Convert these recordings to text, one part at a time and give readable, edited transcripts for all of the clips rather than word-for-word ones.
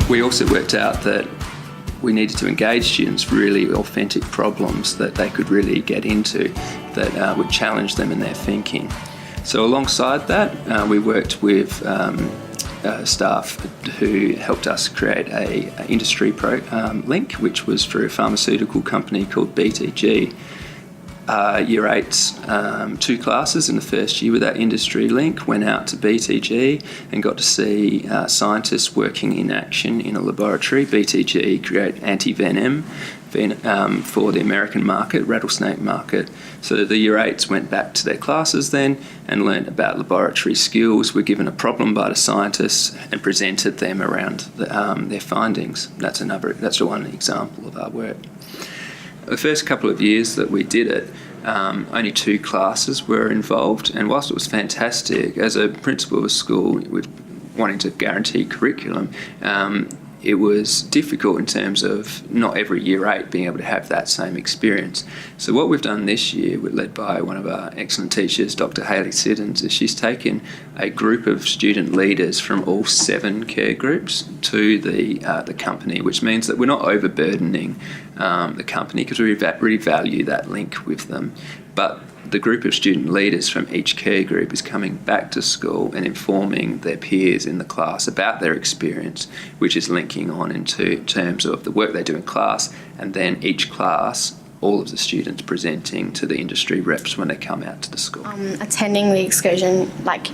We also worked out that we needed to engage students really authentic problems that they could really get into that would challenge them in their thinking. So alongside that, we worked with staff who helped us create a industry link, which was through a pharmaceutical company called BTG. Year 8's 2 classes in the first year with that industry link went out to BTG and got to see scientists working in action in a laboratory. BTG create anti-venom for the American market, rattlesnake market. So the year 8s went back to their classes then and learned about laboratory skills, were given a problem by the scientists and presented them around their findings. That's one example of our work. The first couple of years that we did it, only 2 classes were involved, and whilst it was fantastic, as a principal of a school with wanting to guarantee curriculum, it was difficult in terms of not every year 8 being able to have that same experience. So what we've done this year, led by one of our excellent teachers, Dr. Hayley Siddons, is she's taken a group of student leaders from all 7 care groups to the company, which means that we're not overburdening the company because we really value that link with them. But the group of student leaders from each care group is coming back to school and informing their peers in the class about their experience, which is linking on into terms of the work they do in class, and then each class, all of the students presenting to the industry reps when they come out to the school. Attending the excursion,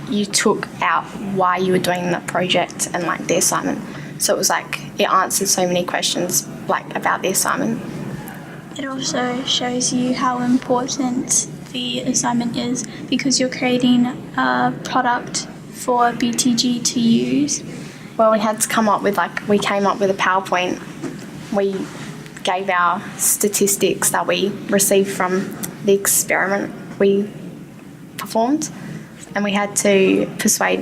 you took out why you were doing that project and the assignment. So it was it answered so many questions about the assignment. It also shows you how important the assignment is because you're creating a product for BTG to use. Well, we had to come up with we came up with a PowerPoint. We gave our statistics that we received from the experiment we performed, and we had to persuade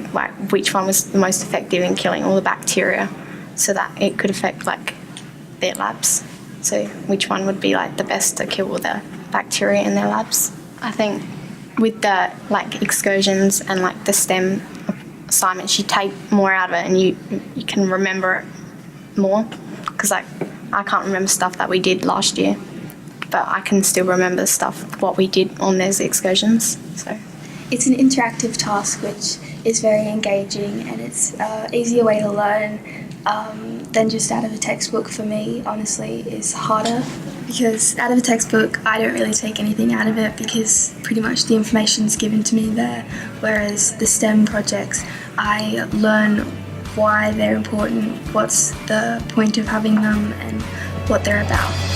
which one was the most effective in killing all the bacteria so that it could affect their labs. So which one would be the best to kill all the bacteria in their labs. I think with the excursions and the STEM assignments, you take more out of it and you can remember it more, because I can't remember stuff that we did last year, but I can still remember what we did on those excursions. So it's an interactive task which is very engaging, and it's an easier way to learn than just out of a textbook. For me, honestly, is harder, because out of a textbook I don't really take anything out of it because pretty much the information's given to me there, whereas the STEM projects I learn why they're important, what's the point of having them, and what they're about.